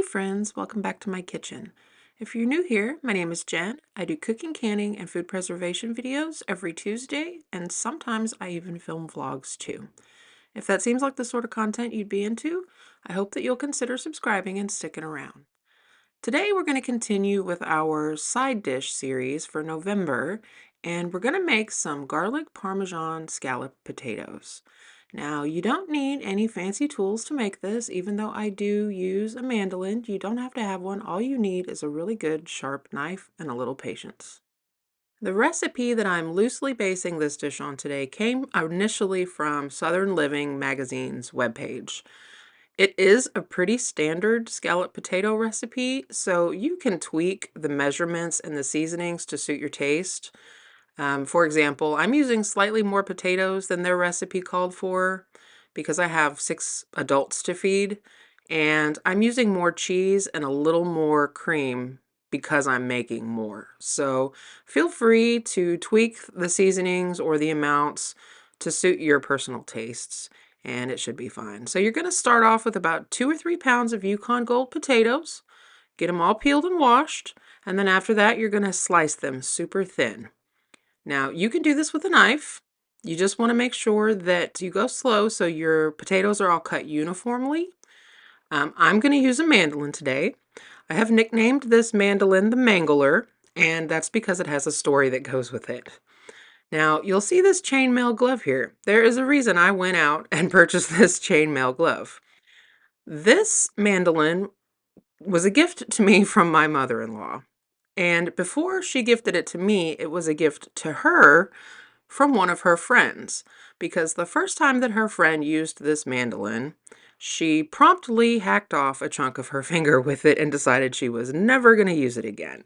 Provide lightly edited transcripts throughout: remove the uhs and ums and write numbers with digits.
friends, welcome back to my kitchen. If you're new here, my name is Jen. I do cooking, canning, and food preservation videos every Tuesday, and sometimes I even film vlogs too. If that seems like the sort of content you'd be into, I hope that you'll consider subscribing and sticking around. Today we're going to continue with our side dish series for November, and we're going to make some garlic Parmesan scalloped potatoes. Now, you don't need any fancy tools to make this, even though I do use a mandolin. You don't have to have one. All you need is a really good sharp knife and a little patience. The recipe that I'm loosely basing this dish on today came initially from Southern Living magazine's webpage. It is a pretty standard scalloped potato recipe, so you can tweak the measurements and the seasonings to suit your taste. For example, I'm using slightly more potatoes than their recipe called for because I have 6 adults to feed, and I'm using more cheese and a little more cream because I'm making more. So feel free to tweak the seasonings or the amounts to suit your personal tastes, and it should be fine. So you're going to start off with about 2 or 3 pounds of Yukon Gold potatoes, get them all peeled and washed, and then after that, you're going to slice them super thin. Now, you can do this with a knife. You just want to make sure that you go slow so your potatoes are all cut uniformly. I'm going to use a mandolin today. I have nicknamed this mandolin the Mangler, and that's because it has a story that goes with it. Now, you'll see this chainmail glove here. There is a reason I went out and purchased this chainmail glove. This mandolin was a gift to me from my mother-in-law. And before she gifted it to me, it was a gift to her from one of her friends, because the first time that her friend used this mandolin, she promptly hacked off a chunk of her finger with it and decided she was never going to use it again.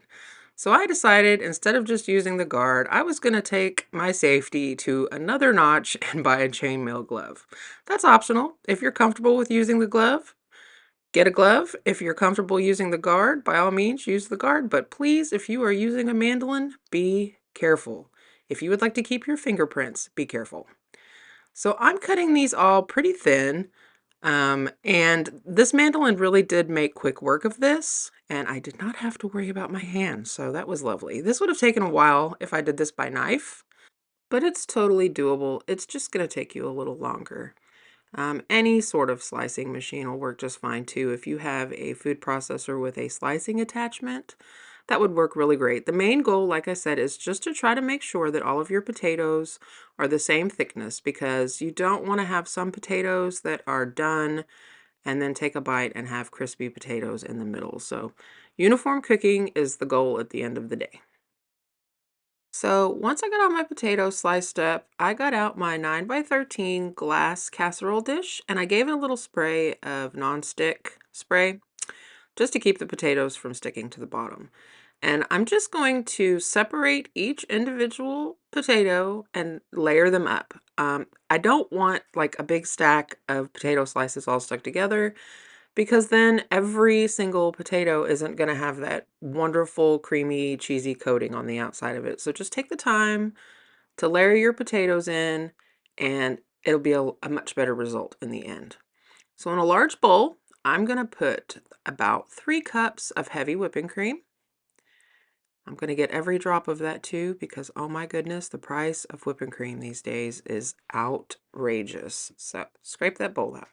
So I decided instead of just using the guard, I was going to take my safety to another notch and buy a chainmail glove. That's optional. If you're comfortable with using the glove, get a glove. If you're comfortable using the guard, by all means, use the guard. But please, if you are using a mandolin, be careful. If you would like to keep your fingerprints, be careful. So I'm cutting these all pretty thin. And this mandolin really did make quick work of this, and I did not have to worry about my hands, so that was lovely. This would have taken a while if I did this by knife, but it's totally doable. It's just going to take you a little longer. Any sort of slicing machine will work just fine too. If you have a food processor with a slicing attachment, that would work really great. The main goal, like I said, is just to try to make sure that all of your potatoes are the same thickness, because you don't want to have some potatoes that are done and then take a bite and have crispy potatoes in the middle. So uniform cooking is the goal at the end of the day. So once I got all my potatoes sliced up, I got out my 9 by 13 glass casserole dish and I gave it a little spray of nonstick spray just to keep the potatoes from sticking to the bottom. And I'm just going to separate each individual potato and layer them up. I don't want like a big stack of potato slices all stuck together, because then every single potato isn't going to have that wonderful, creamy, cheesy coating on the outside of it. So just take the time to layer your potatoes in, and it'll be a much better result in the end. So in a large bowl, I'm going to put about 3 cups of heavy whipping cream. I'm going to get every drop of that too, because oh my goodness, the price of whipping cream these days is outrageous. So scrape that bowl out.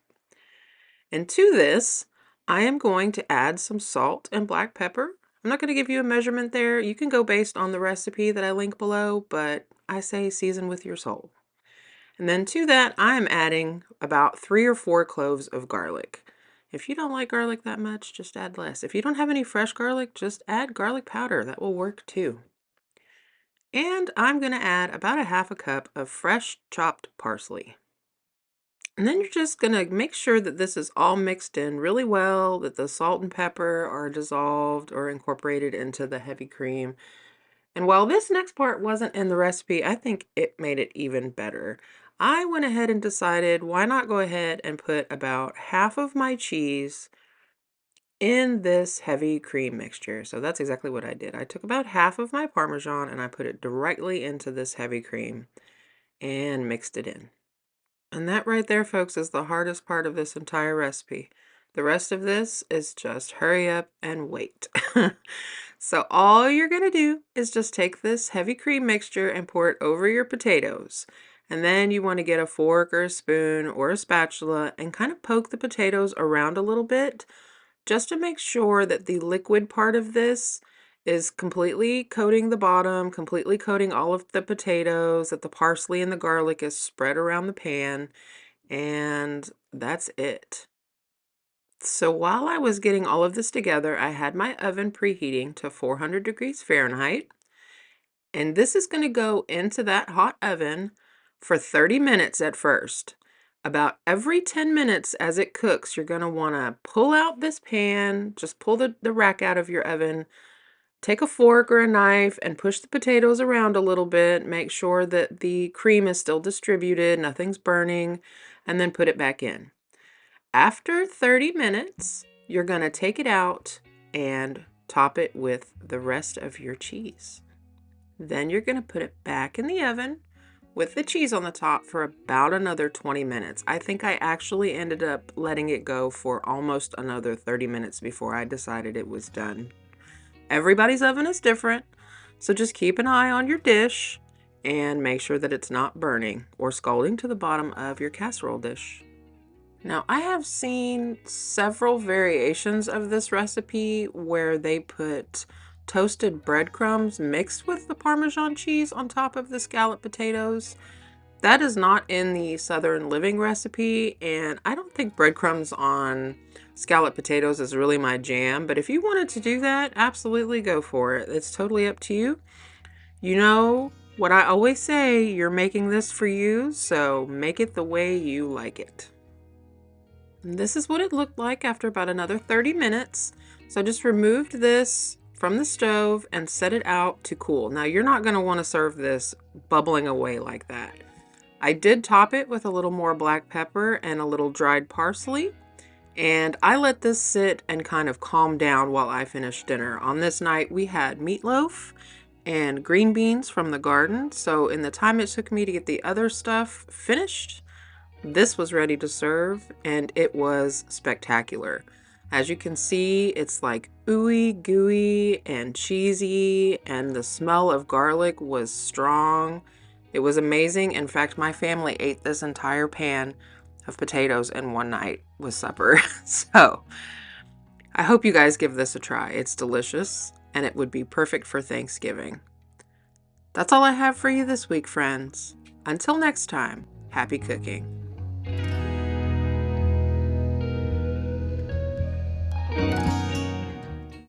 And to this, I am going to add some salt and black pepper. I'm not going to give you a measurement there. You can go based on the recipe that I link below, but I say season with your soul. And then to that, I'm adding about 3 or 4 cloves of garlic. If you don't like garlic that much, just add less. If you don't have any fresh garlic, just add garlic powder. That will work too. And I'm going to add about a half a cup of fresh chopped parsley. And then you're just going to make sure that this is all mixed in really well, that the salt and pepper are dissolved or incorporated into the heavy cream. And while this next part wasn't in the recipe, I think it made it even better. I went ahead and decided, why not go ahead and put about half of my cheese in this heavy cream mixture. So that's exactly what I did. I took about half of my Parmesan and I put it directly into this heavy cream and mixed it in. And that right there, folks, is the hardest part of this entire recipe. The rest of this is just hurry up and wait. So all you're going to do is just take this heavy cream mixture and pour it over your potatoes. And then you want to get a fork or a spoon or a spatula and kind of poke the potatoes around a little bit just to make sure that the liquid part of this is completely coating the bottom, completely coating all of the potatoes, that the parsley and the garlic is spread around the pan, and that's it. So while I was getting all of this together, I had my oven preheating to 400 degrees Fahrenheit, and this is going to go into that hot oven for 30 minutes at first. About every 10 minutes as it cooks, you're going to want to pull out this pan, just pull the rack out of your oven, take a fork or a knife and push the potatoes around a little bit, make sure that the cream is still distributed, nothing's burning, and then put it back in. After 30 minutes, you're going to take it out and top it with the rest of your cheese. Then you're going to put it back in the oven with the cheese on the top for about another 20 minutes. I think I actually ended up letting it go for almost another 30 minutes before I decided it was done. Everybody's oven is different, so just keep an eye on your dish and make sure that it's not burning or scalding to the bottom of your casserole dish. Now, I have seen several variations of this recipe where they put toasted breadcrumbs mixed with the Parmesan cheese on top of the scalloped potatoes. That is not in the Southern Living recipe, and I don't think breadcrumbs on scalloped potatoes is really my jam, but if you wanted to do that, absolutely go for it. It's totally up to you. You know what I always say, you're making this for you, so make it the way you like it. And this is what it looked like after about another 30 minutes. So I just removed this from the stove and set it out to cool. Now you're not going to want to serve this bubbling away like that. I did top it with a little more black pepper and a little dried parsley, and I let this sit and kind of calm down while I finished dinner. On this night we had meatloaf and green beans from the garden, so in the time it took me to get the other stuff finished, this was ready to serve, and it was spectacular. As you can see, it's like ooey gooey and cheesy, and the smell of garlic was strong. It was amazing. In fact, my family ate this entire pan of potatoes in one night with supper. So I hope you guys give this a try. It's delicious, and it would be perfect for Thanksgiving. That's all I have for you this week, friends. Until next time, happy cooking.